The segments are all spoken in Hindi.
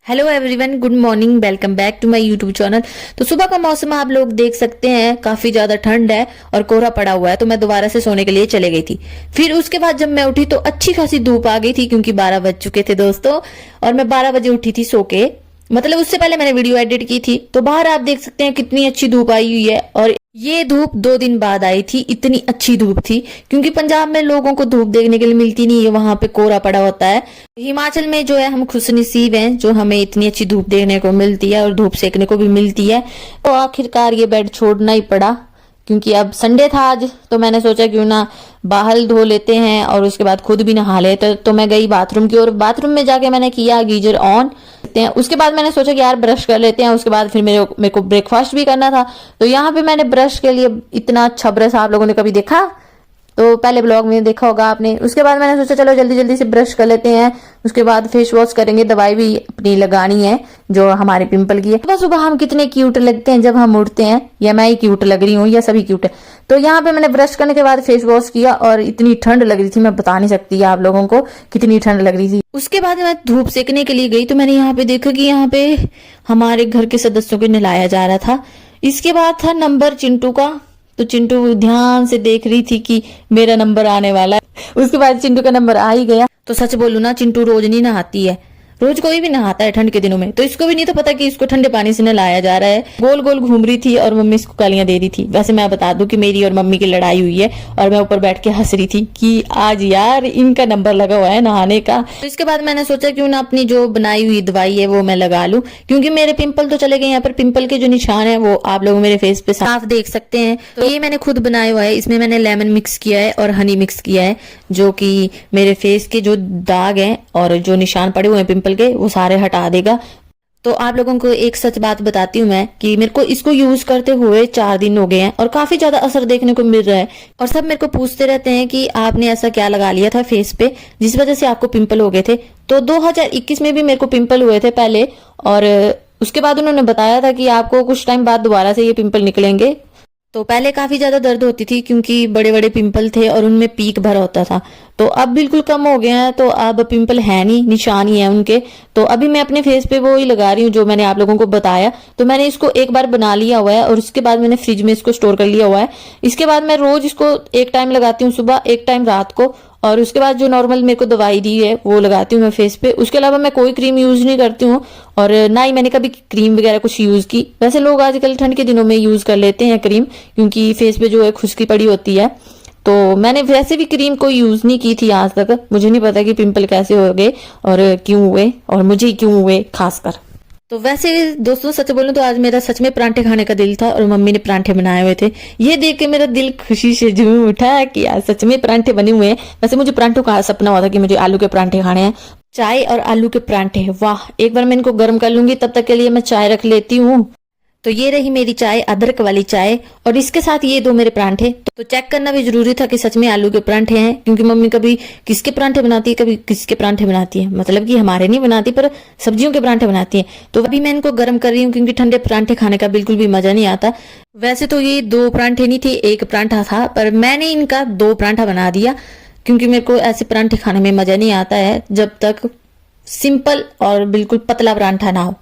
Hello everyone, good morning, welcome back to my YouTube channel. तो सुबह का मौसम आप लोग देख सकते हैं, काफी ज्यादा ठंड है और कोहरा पड़ा हुआ है। तो मैं दोबारा से सोने के लिए चले गई थी। फिर उसके बाद जब मैं उठी तो अच्छी खासी धूप आ गई थी, क्योंकि 12 बज चुके थे दोस्तों। और मैं 12 बजे उठी थी सो के, मतलब उससे पहले मैंने वीडियो एडिट की थी। तो बाहर आप देख सकते हैं कितनी अच्छी धूप आई हुई है। और ये धूप 2 दिन बाद आई थी, इतनी अच्छी धूप थी, क्योंकि पंजाब में लोगों को धूप देखने के लिए मिलती नहीं है, वहां पे कोहरा पड़ा होता है। हिमाचल में जो है हम खुशनसीब हैं, जो हमें इतनी अच्छी धूप देखने को मिलती है और धूप सेकने को भी मिलती है। तो आखिरकार ये बेड छोड़ना ही पड़ा, क्योंकि अब संडे था आज, तो मैंने सोचा क्यों ना बाहर धो लेते हैं और उसके बाद खुद भी नहा लेते। तो मैं गई बाथरूम की ओर, बाथरूम में जाके मैंने किया गीजर ऑन। उसके बाद मैंने सोचा कि यार ब्रश कर लेते हैं। उसके बाद फिर मेरे को ब्रेकफास्ट भी करना था। तो यहाँ पे मैंने ब्रश के लिए इतना अच्छा ब्रश आप लोगों ने कभी देखा? तो पहले ब्लॉग में देखा होगा आपने। उसके बाद मैंने सोचा चलो जल्दी जल्दी से ब्रश कर लेते हैं, उसके बाद फेस वॉश करेंगे। दवाई भी अपनी लगानी है जो हमारे पिंपल की है। सुबह सुबह हम कितने क्यूट लगते हैं जब हम उठते हैं, या मैं ही क्यूट लग रही हूँ या सभी क्यूट है। तो यहाँ पे मैंने ब्रश करने के बाद फेस वॉश किया और इतनी ठंड लग रही थी, मैं बता नहीं सकती आप लोगों को कितनी ठंड लग रही थी। उसके बाद मैं धूप सेकने के लिए गई, तो मैंने यहाँ पे देखा कि यहाँ पे हमारे घर के सदस्यों को नहलाया जा रहा था। इसके बाद था नंबर चिंटू का। तो चिंटू ध्यान से देख रही थी कि मेरा नंबर आने वाला है। उसके बाद चिंटू का नंबर आ ही गया। तो सच बोलूं ना, चिंटू रोज नहीं नहाती है, रोज कोई भी नहाता है ठंड के दिनों में। तो इसको भी नहीं तो पता कि इसको ठंडे पानी से नहलाया जा रहा है। गोल गोल घूम रही थी और मम्मी इसको गालियां दे रही थी। वैसे मैं बता दूं कि मेरी और मम्मी की लड़ाई हुई है, और मैं ऊपर बैठ के हंस रही थी कि आज यार इनका नंबर लगा हुआ है नहाने का। तो इसके बाद मैंने सोचा क्यों ना अपनी जो बनाई हुई दवाई है वो मैं लगा लूं, क्योंकि मेरे पिंपल तो चले गए। यहाँ पर पिंपल के जो निशान है वो आप लोग मेरे फेस पे साफ देख सकते हैं। तो ये मैंने खुद बनाया हुआ है। इसमें मैंने लेमन मिक्स किया है और हनी मिक्स किया है, जो कि मेरे फेस के जो दाग हैं और जो निशान पड़े हुए हैं पिंपल के, वो सारे हटा देगा। तो आप लोगों को एक सच बात बताती हूँ मैं, कि मेरे को इसको यूज करते हुए 4 दिन हो गए हैं और काफी ज्यादा असर देखने को मिल रहा है। और सब मेरे को पूछते रहते हैं कि आपने ऐसा क्या लगा लिया था फेस पे जिस वजह से आपको पिंपल हो गए थे। तो 2021 में भी मेरे को पिंपल हुए थे पहले, और उसके बाद उन्होंने बताया था कि आपको कुछ टाइम बाद दोबारा से ये पिंपल निकलेंगे। तो पहले काफी ज्यादा दर्द होती थी, क्योंकि बड़े बड़े पिंपल थे और उनमें पीक भरा होता था। तो अब बिल्कुल कम हो गए हैं, तो अब पिंपल है नहीं, निशान ही है उनके। तो अभी मैं अपने फेस पे वो ही लगा रही हूँ जो मैंने आप लोगों को बताया। तो मैंने इसको एक बार बना लिया हुआ है और उसके बाद मैंने फ्रिज में इसको स्टोर कर लिया हुआ है। इसके बाद मैं रोज इसको एक टाइम लगाती हूँ, सुबह एक टाइम रात को, और उसके बाद जो नॉर्मल मेरे को दवाई दी है वो लगाती हूँ मैं फेस पे। उसके अलावा मैं कोई क्रीम यूज नहीं करती हूँ, और ना ही मैंने कभी क्रीम वगैरह कुछ यूज की। वैसे लोग आजकल ठंड के दिनों में यूज कर लेते हैं क्रीम, क्योंकि फेस पे जो है खुश्की पड़ी होती है। तो मैंने वैसे भी क्रीम को यूज नहीं की थी आज तक। मुझे नहीं पता कि पिंपल कैसे हो गए और क्यों हुए, और मुझे क्यों हुए खासकर। तो वैसे दोस्तों सच बोलूं तो आज मेरा सच में परांठे खाने का दिल था, और मम्मी ने परांठे बनाए हुए थे। ये देख के मेरा दिल खुशी से झूम उठा कि आज सच में परांठे बने हुए हैं। वैसे मुझे परांठों का सपना हुआ था कि मुझे आलू के परांठे खाने हैं। चाय और आलू के परांठे, वाह! एक बार मैं इनको गर्म कर लूंगी, तब तक के लिए मैं चाय रख लेती हूँ। तो ये रही मेरी चाय, अदरक वाली चाय, और इसके साथ ये 2 मेरे परांठे। तो चेक करना भी जरूरी था कि सच में आलू के परांठे हैं, क्योंकि मम्मी कभी किसके परांठे बनाती है, कभी किसके परांठे बनाती है। मतलब कि हमारे नहीं बनाती, पर सब्जियों के परांठे बनाती है। तो अभी मैं इनको गर्म कर रही हूँ, क्योंकि ठंडे परांठे खाने का बिल्कुल भी मजा नहीं आता। वैसे तो ये 2 परांठे नहीं थे, 1 परांठा था, पर मैंने इनका 2 परांठा बना दिया, क्योंकि मेरे को ऐसे परांठे खाने में मजा नहीं आता है जब तक सिंपल और बिल्कुल पतला परांठा ना हो।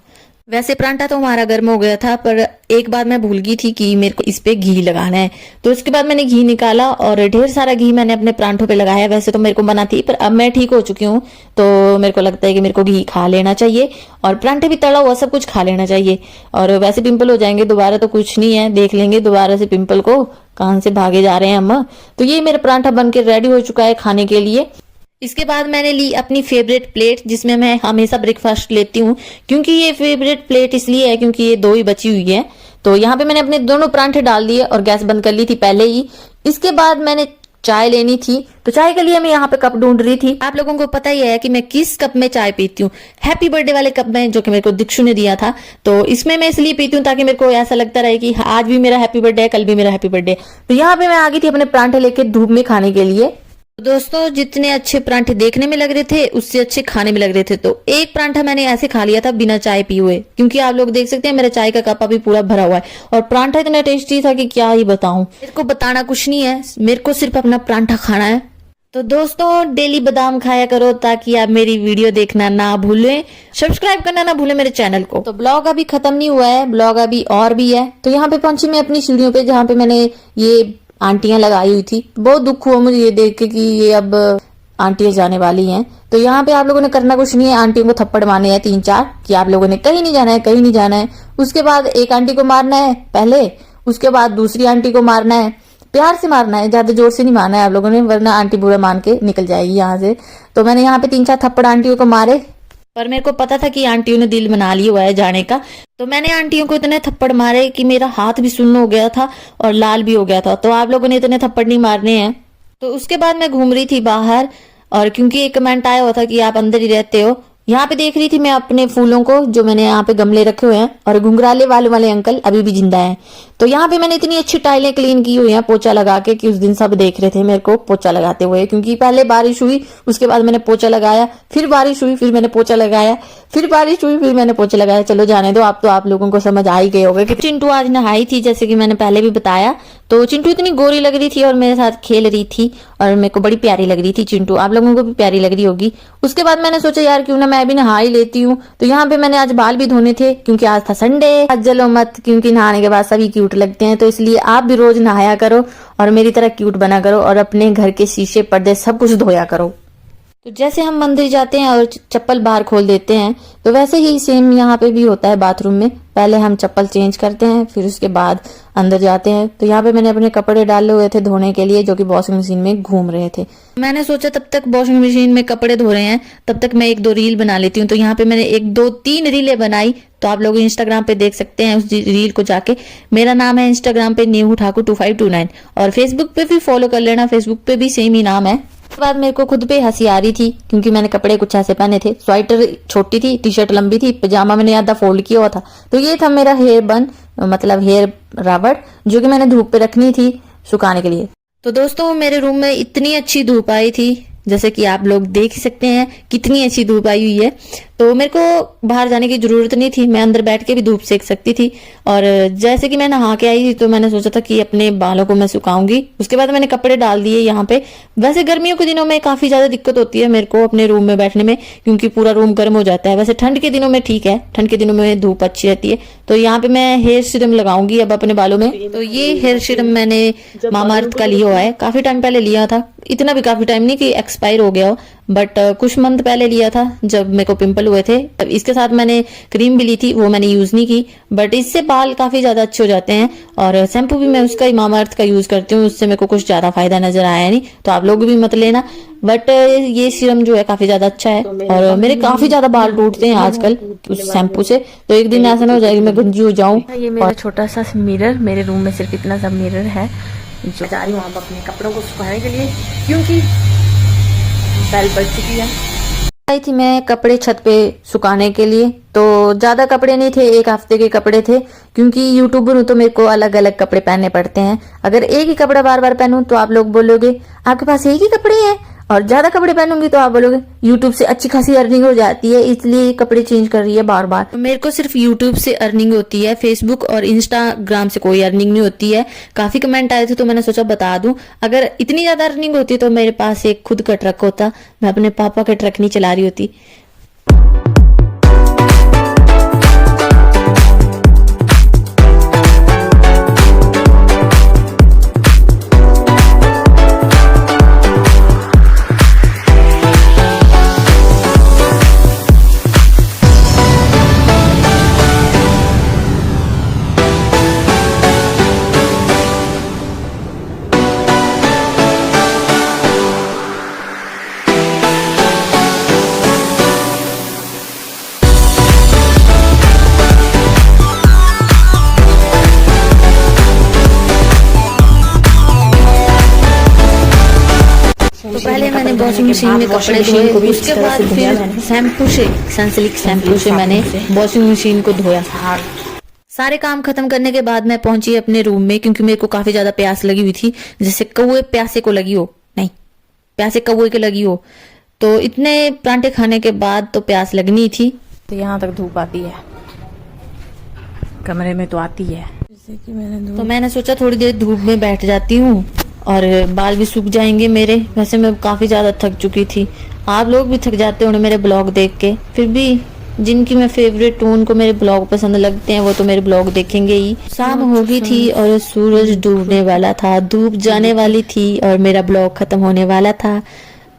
वैसे परांठा तो हमारा गर्म हो गया था, पर एक बार मैं भूल गई थी कि मेरे को इस पे घी लगाना है। तो उसके बाद मैंने घी निकाला और ढेर सारा घी मैंने अपने परांठों पे लगाया। वैसे तो मेरे को मना थी, पर अब मैं ठीक हो चुकी हूँ, तो मेरे को लगता है कि मेरे को घी खा लेना चाहिए, और परांठे भी तला हुआ सब कुछ खा लेना चाहिए। और वैसे पिंपल हो जाएंगे दोबारा तो कुछ नहीं है, देख लेंगे दोबारा से पिंपल को, कहाँ से भागे जा रहे हैं हम। तो ये मेरा परांठा बन के रेडी हो चुका है खाने के लिए। इसके बाद मैंने ली अपनी फेवरेट प्लेट, जिसमें मैं हमेशा ब्रेकफास्ट लेती हूँ। क्योंकि ये फेवरेट प्लेट इसलिए है क्योंकि ये 2 ही बची हुई है। तो यहाँ पे मैंने अपने दोनों परांठे डाल दिए और गैस बंद कर ली थी पहले ही। इसके बाद मैंने चाय लेनी थी, तो चाय के लिए मैं यहाँ पे कप ढूंढ रही थी। आप लोगों को पता ही है कि मैं किस कप में चाय पीती हूँ, हैप्पी बर्थडे वाले कप में, जो कि मेरे को दीक्षु ने दिया था। तो इसमें मैं इसलिए पीती हूँ ताकि मेरे को ऐसा लगता रहे कि आज भी मेरा हैप्पी बर्थडे है, कल भी मेरा हैप्पी बर्थडे। तो यहाँ पे मैं आ गई थी अपने परांठे लेके धूप में खाने के लिए। दोस्तों जितने अच्छे परांठे देखने में लग रहे थे, उससे अच्छे खाने में लग रहे थे। तो एक परांठा मैंने ऐसे खा लिया था बिना चाय पिए हुए, क्योंकि आप लोग देख सकते हैं मेरा चाय का कप अभी पूरा भरा हुआ है, और परांठा इतना टेस्टी था कि क्या ही बताऊं। मेरे को बताना कुछ नहीं है, मेरे को सिर्फ अपना परांठा खाना है। तो दोस्तों डेली बादाम खाया करो ताकि आप मेरी वीडियो देखना ना भूलें, सब्सक्राइब करना ना भूलें मेरे चैनल को। तो ब्लॉग अभी खत्म नहीं हुआ है, ब्लॉग अभी और भी है। तो यहाँ पे पहुंची मैं अपनी सीढ़ियों पे जहाँ पे मैंने ये आंटियां लगाई हुई थी। बहुत दुख हुआ मुझे ये देख के कि ये अब आंटियां जाने वाली हैं। तो यहाँ पे आप लोगों ने करना कुछ नहीं है, आंटियों को थप्पड़ मारने हैं 3-4 कि आप लोगों ने कहीं नहीं जाना है, कहीं नहीं जाना है। उसके बाद एक आंटी को मारना है पहले, उसके बाद दूसरी आंटी को मारना है, प्यार से मारना है, ज्यादा जोर से नहीं मारना है आप लोगों ने, वरना आंटी बुरा मान के निकल जाएगी यहाँ से। तो मैंने यहाँ पे 3-4 थप्पड़ आंटियों को मारे, पर मेरे को पता था कि आंटियों ने दिल बना लिया हुआ है जाने का। तो मैंने आंटियों को इतने थप्पड़ मारे कि मेरा हाथ भी सुन्न हो गया था और लाल भी हो गया था। तो आप लोगों ने इतने थप्पड़ नहीं मारने हैं। तो उसके बाद मैं घूम रही थी बाहर, और क्योंकि एक कमेंट आया हुआ था कि आप अंदर ही रहते हो, यहाँ पे देख रही थी मैं अपने फूलों को जो मैंने यहाँ पे गमले रखे हुए हैं। और घुंघराले वाले अंकल अभी भी जिंदा हैं। तो यहाँ पे मैंने इतनी अच्छी टाइलें क्लीन की हुई हैं पोछा लगा के कि उस दिन सब देख रहे थे मेरे को पोछा लगाते हुए। क्योंकि पहले बारिश हुई, उसके बाद मैंने पोछा लगाया, फिर बारिश हुई, फिर मैंने पोछा लगाया, फिर बारिश हुई, फिर मैंने पोछा लगाया। चलो जाने दो, आप तो आप लोगों को समझ आ ही गए होंगे कि चिंटू आज नहाई थी, जैसे कि मैंने पहले भी बताया। तो चिंटू इतनी गोरी लग रही थी और मेरे साथ खेल रही थी और मेरे को बड़ी प्यारी लग रही थी चिंटू, आप लोगों को भी प्यारी लग रही होगी। उसके बाद मैंने सोचा यार क्यों ना मैं भी नहा ही लेती हूँ। तो यहाँ पे मैंने आज बाल भी धोने थे क्योंकि आज था संडे। आज जलो मत, क्योंकि नहाने के बाद सभी क्यूट लगते हैं। तो इसलिए आप भी रोज नहाया करो और मेरी तरह क्यूट बना करो और अपने घर के शीशे पर्दे सब कुछ धोया करो। तो जैसे हम मंदिर जाते हैं और चप्पल बाहर खोल देते हैं, तो वैसे ही सेम यहाँ पे भी होता है बाथरूम में। पहले हम चप्पल चेंज करते हैं, फिर उसके बाद अंदर जाते हैं। तो यहाँ पे मैंने अपने कपड़े डाले हुए थे धोने के लिए, जो कि वॉशिंग मशीन में घूम रहे थे। मैंने सोचा तब तक वॉशिंग मशीन में कपड़े धो रहे हैं, तब तक मैं 1-2 रील बना लेती हूँ। तो यहाँ पे मैंने 1-2-3 रीलें बनाई। तो आप लोग इंस्टाग्राम पे देख सकते हैं उस रील को जाके। मेरा नाम है इंस्टाग्राम पे नेहू ठाकुर 2529 और फेसबुक पे भी फॉलो कर लेना, फेसबुक पे भी सेम ही नाम है। उसके बाद मेरे को खुद पे हंसी आ रही थी क्योंकि मैंने कपड़े कुछ ऐसे पहने थे। स्वेटर छोटी थी, टी शर्ट लंबी थी, पजामा मैंने आधा फोल्ड किया हुआ था। तो ये था मेरा हेयर बन, मतलब हेयर रबड़, जो कि मैंने धूप पे रखनी थी सुखाने के लिए। तो दोस्तों मेरे रूम में इतनी अच्छी धूप आई थी, जैसे कि आप लोग देख ही सकते हैं कितनी अच्छी धूप आई हुई है। तो मेरे को बाहर जाने की जरूरत नहीं थी, मैं अंदर बैठ के भी धूप सेक सकती थी। और जैसे कि मैं नहा के आई थी तो मैंने सोचा था कि अपने बालों को मैं सुखाऊंगी। उसके बाद मैंने कपड़े डाल दिए यहाँ पे। वैसे गर्मियों के दिनों में काफी ज्यादा दिक्कत होती है मेरे को अपने रूम में बैठने में, क्योंकि पूरा रूम गर्म हो जाता है। वैसे ठंड के दिनों में ठीक है, ठंड के दिनों में धूप अच्छी रहती है। तो यहाँ पे मैं हेयर सीरम लगाऊंगी अब अपने बालों में। तो ये हेयर सीरम मैंने मामाअर्थ का लिया हुआ है, काफी टाइम पहले लिया था, इतना भी काफी टाइम नहीं कि एक्सपायर हो गया हो, बट कुछ मंथ पहले लिया था जब मेरे को पिंपल हुए थे। तब इसके साथ मैंने क्रीम भी ली थी, वो मैंने यूज नहीं की, बट इससे बाल काफी ज्यादा अच्छे हो जाते हैं। और शैम्पू भी मैं उसका ही मामाअर्थ का यूज करती हूँ, उससे मेरे को कुछ ज्यादा फायदा नजर आया नहीं। तो आप लोग भी मत लेना, बट ये सीरम जो है काफी ज्यादा अच्छा है। और मेरे काफी ज्यादा बाल टूटते हैं आजकल उस शैम्पू से। तो एक दिन ऐसा ना हो जाएगी मैं गंजी हो जाऊं। ये मेरा छोटा सा मिरर, मेरे रूम में सिर्फ इतना सा मिरर है, जो जा रही हूँ अब अपने कपड़ों को सुखाने के लिए क्योंकि बेल बज चुकी है। आई थी मैं कपड़े छत पे सुखाने के लिए। तो ज्यादा कपड़े नहीं थे, 1 हफ्ते के कपड़े थे, क्योंकि यूट्यूबर हूं तो मेरे को अलग अलग कपड़े पहनने पड़ते हैं। अगर एक ही कपड़ा बार बार पहनूं तो आप लोग बोलोगे आपके पास एक ही कपड़े हैं, और ज्यादा कपड़े पहनूंगी तो आप बोलोगे यूट्यूब से अच्छी खासी अर्निंग हो जाती है, इसलिए कपड़े चेंज कर रही है बार बार। तो मेरे को सिर्फ यूट्यूब से अर्निंग होती है, फेसबुक और इंस्टाग्राम से कोई अर्निंग नहीं होती है। काफी कमेंट आए थे तो मैंने सोचा बता दूं, अगर इतनी ज्यादा अर्निंग होती तो मेरे पास एक खुद का ट्रक होता, मैं अपने पापा का ट्रक नहीं चला रही होती। तो पहले मैंने वॉशिंग मशीन में कपड़े धोए, उसके बाद फिर शैम्पू से, सनसिल्क शैम्पू से मैंने वॉशिंग मशीन को धोया। सारे काम खत्म करने के बाद मैं पहुंची अपने रूम में, क्योंकि मेरे को काफी ज्यादा प्यास लगी हुई थी, जैसे कौवे प्यासे को लगी हो, नहीं प्यासे कौवे को लगी हो। तो इतने परांठे खाने के बाद तो प्यास लगनी थी। तो यहाँ तक धूप आती है, कमरे में तो आती है, जैसे कि तो मैंने सोचा थोड़ी देर धूप में बैठ जाती हूँ और बाल भी सूख जाएंगे मेरे। वैसे मैं काफ़ी ज़्यादा थक चुकी थी, आप लोग भी थक जाते होंगे मेरे ब्लॉग देख के। फिर भी जिनकी मैं फेवरेट हूँ, उनको मेरे ब्लॉग पसंद लगते हैं, वो तो मेरे ब्लॉग देखेंगे ही। शाम हो गई थी और सूरज डूबने वाला था, धूप जाने वाली थी और मेरा ब्लॉग खत्म होने वाला था।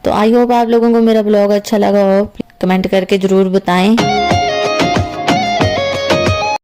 तो आई होप आप लोगों को मेरा ब्लॉग अच्छा लगा हो। कमेंट करके ज़रूर बताएं।